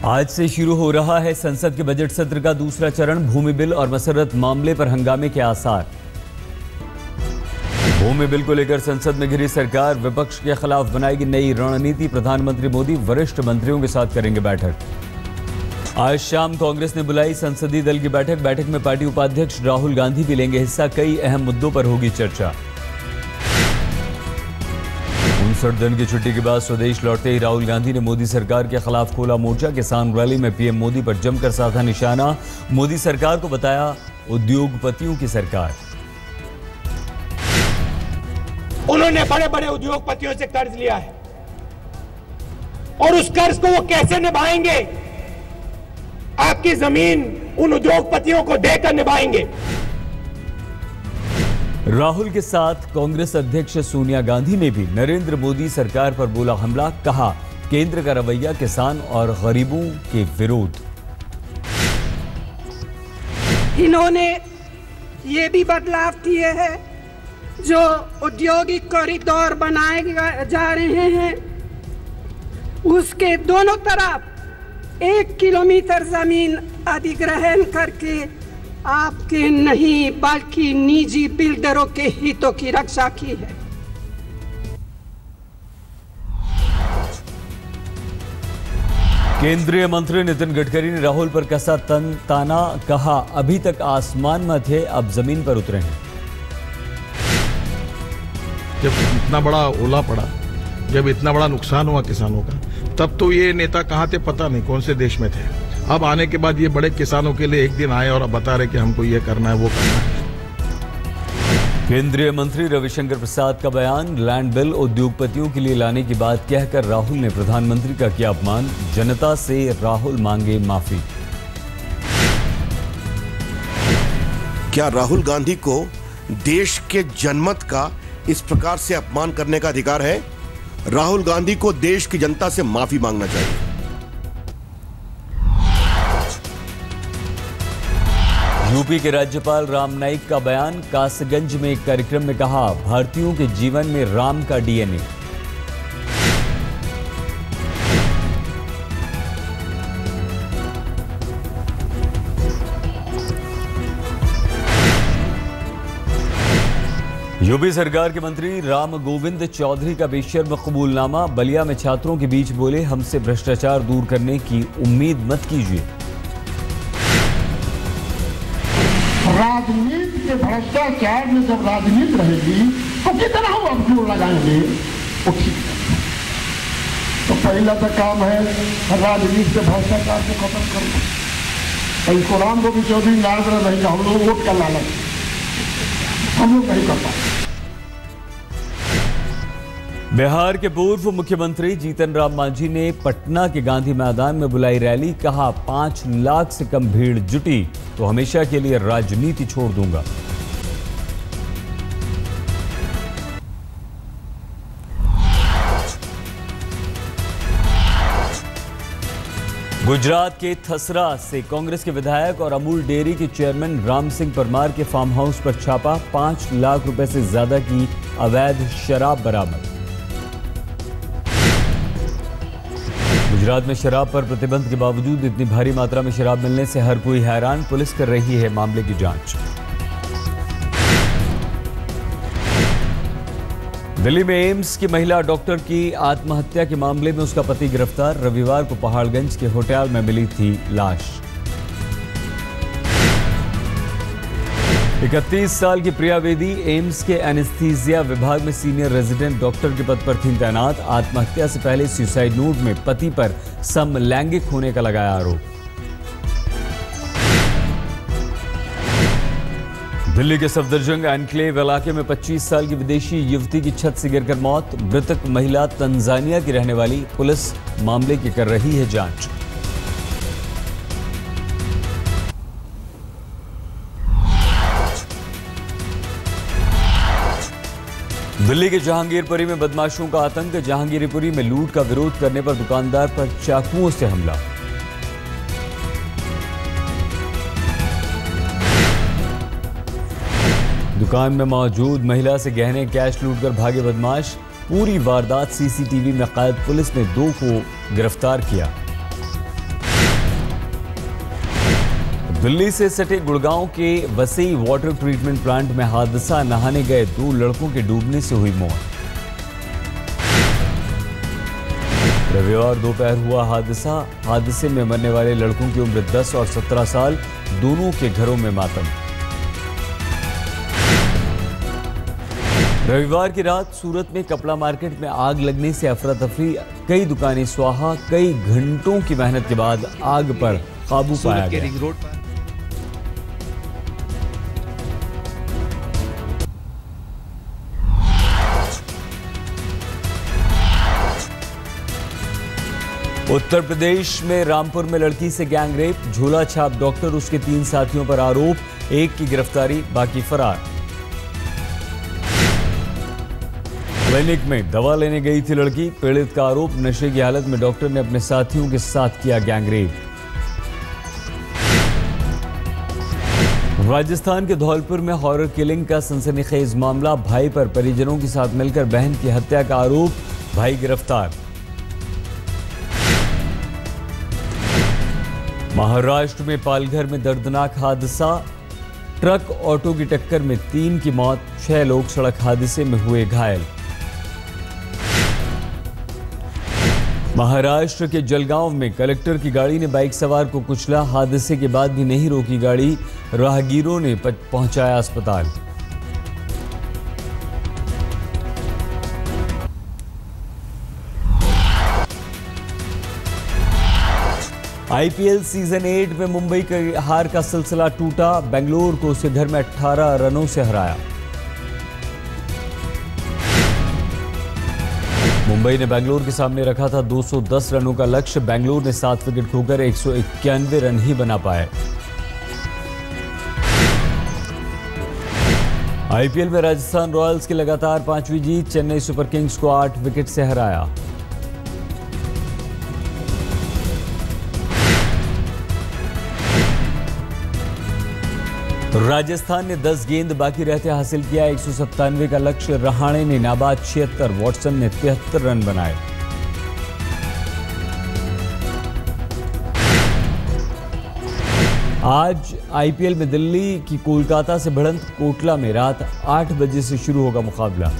आज से शुरू हो रहा है संसद के बजट सत्र का दूसरा चरण। भूमि बिल और मसरत मामले पर हंगामे के आसार। भूमि बिल को लेकर संसद में घिरी सरकार, विपक्ष के खिलाफ बनाएगी नई रणनीति। प्रधानमंत्री मोदी वरिष्ठ मंत्रियों के साथ करेंगे बैठक। आज शाम कांग्रेस ने बुलाई संसदीय दल की बैठक। बैठक में पार्टी उपाध्यक्ष राहुल गांधी भी लेंगे हिस्सा। कई अहम मुद्दों पर होगी चर्चा। 59 दिन की छुट्टी के बाद स्वदेश लौटते ही राहुल गांधी ने मोदी सरकार के खिलाफ खोला मोर्चा। किसान रैली में पीएम मोदी पर जमकर साधा निशाना। मोदी सरकार को बताया उद्योगपतियों की सरकार। उन्होंने बड़े बड़े उद्योगपतियों से कर्ज लिया है और उस कर्ज को वो कैसे निभाएंगे? आपकी जमीन उन उद्योगपतियों को देकर निभाएंगे। राहुल के साथ कांग्रेस अध्यक्ष सोनिया गांधी ने भी नरेंद्र मोदी सरकार पर बोला हमला। कहा केंद्र का रवैया किसान और गरीबों के विरोध। इन्होंने ये भी बदलाव किए हैं जो औद्योगिक कॉरिडोर बनाए जा रहे हैं उसके दोनों तरफ 1 किलोमीटर जमीन अधिग्रहण करके आपके नहीं बल्कि निजी बिल्डरों के हितों की रक्षा की है। केंद्रीय मंत्री नितिन गडकरी ने राहुल पर कसा ताना। कहा अभी तक आसमान में थे, अब जमीन पर उतरे हैं। जब इतना बड़ा ओला पड़ा, जब इतना बड़ा नुकसान हुआ किसानों का, तब तो ये नेता कहाँ थे पता नहीं, कौन से देश में थे। अब आने के बाद ये बड़े किसानों के लिए एक दिन आए और अब बता रहे कि हमको ये करना है वो करना है। केंद्रीय मंत्री रविशंकर प्रसाद का बयान। लैंड बिल उद्योगपतियों के लिए लाने की बात कहकर राहुल ने प्रधानमंत्री का किया अपमान। जनता से राहुल मांगे माफी। क्या राहुल गांधी को देश के जनमत का इस प्रकार से अपमान करने का अधिकार है? राहुल गांधी को देश की जनता से माफी मांगना चाहिए। यूपी के राज्यपाल राम नाईक का बयान। कासगंज में एक कार्यक्रम में कहा भारतीयों के जीवन में राम का डीएनए। यूपी सरकार के मंत्री राम गोविंद चौधरी का बेशर्म कबूलनामा। बलिया में छात्रों के बीच बोले हमसे भ्रष्टाचार दूर करने की उम्मीद मत कीजिए। राजनीति के भ्रष्टाचार में जब राजनीति रहेगी तो कितना हम अब जोर लगाएंगे? तो पहला तो काम है राजनीति से भ्रष्टाचार को खत्म करना। इसको राम गोविंद चौधरी नाराज नहीं, हम लोग वोट का लालच हम लोग नहीं कर पाते। बिहार के पूर्व मुख्यमंत्री जीतन राम मांझी ने पटना के गांधी मैदान में बुलाई रैली। कहा 5 लाख से कम भीड़ जुटी तो हमेशा के लिए राजनीति छोड़ दूंगा। गुजरात के थसरा से कांग्रेस के विधायक और अमूल डेयरी के चेयरमैन राम सिंह परमार के फार्म हाउस पर छापा। 5 लाख रुपए से ज्यादा की अवैध शराब बरामद। गुजरात में शराब पर प्रतिबंध के बावजूद इतनी भारी मात्रा में शराब मिलने से हर कोई हैरान। पुलिस कर रही है मामले की जांच। दिल्ली में एम्स की महिला डॉक्टर की आत्महत्या के मामले में उसका पति गिरफ्तार। रविवार को पहाड़गंज के होटल में मिली थी लाश। 31 साल की प्रिया वेदी एम्स के एनेस्थीसिया विभाग में सीनियर रेजिडेंट डॉक्टर के पद पर थी तैनात। आत्महत्या से पहले सुसाइड नोट में पति पर समलैंगिक होने का लगाया आरोप। दिल्ली के सफदरजंग एनक्लेव इलाके में 25 साल की विदेशी युवती की छत से गिरकर मौत। मृतक महिला तंजानिया की रहने वाली। पुलिस मामले की कर रही है जांच। दिल्ली के जहांगीरपुरी में बदमाशों का आतंक। जहांगीरपुरी में लूट का विरोध करने पर दुकानदार पर चाकुओं से हमला। दुकान में मौजूद महिला से गहने कैश लूटकर भागे बदमाश। पूरी वारदात सीसीटीवी में कैद। पुलिस ने 2 को गिरफ्तार किया। दिल्ली से सटे गुड़गांव के वसई वाटर ट्रीटमेंट प्लांट में हादसा, नहाने गए 2 लड़कों के डूबने से हुई मौत। रविवार दोपहर हुआ हादसे में मरने वाले लड़कों की उम्र 10 और 17 साल, दोनों के घरों में मातम। रविवार की रात सूरत में कपड़ा मार्केट में आग लगने से अफरा तफरी, कई दुकानें स्वाहा। कई घंटों की मेहनत के बाद आग पर काबू पाया गया। उत्तर प्रदेश में रामपुर में लड़की से गैंग रेप, झोला छाप डॉक्टर, उसके 3 साथियों पर आरोप, एक की गिरफ्तारी, बाकी फरार। क्लिनिक में दवा लेने गई थी लड़की, पीड़ित का आरोप, नशे की हालत में डॉक्टर ने अपने साथियों के साथ किया गैंग रेप। राजस्थान के धौलपुर में हॉरर किलिंग का सनसनीखेज मामला, भाई पर परिजनों के साथ मिलकर बहन की हत्या का आरोप, भाई गिरफ्तार। महाराष्ट्र में पालघर में दर्दनाक हादसा, ट्रक ऑटो की टक्कर में 3 की मौत, 6 लोग सड़क हादसे में हुए घायल। महाराष्ट्र के जलगांव में कलेक्टर की गाड़ी ने बाइक सवार को कुचला, हादसे के बाद भी नहीं रोकी गाड़ी, राहगीरों ने पहुंचाया अस्पताल। आईपीएल सीजन 8 में मुंबई की हार का सिलसिला टूटा, बेंगलुरु को उसके घर में 18 रनों से हराया। मुंबई ने बेंगलुरु के सामने रखा था 210 रनों का लक्ष्य, बेंगलुरु ने 7 विकेट खोकर 191 रन ही बना पाए। आईपीएल में राजस्थान रॉयल्स की लगातार 5वीं जीत, चेन्नई सुपर किंग्स को 8 विकेट से हराया। राजस्थान ने 10 गेंद बाकी रहते हासिल किया 197 का लक्ष्य, रहाणे ने नाबाद 76, वॉटसन ने 73 रन बनाए। आज आईपीएल में दिल्ली की कोलकाता से भिड़ंत, कोटला में रात 8 बजे से शुरू होगा मुकाबला।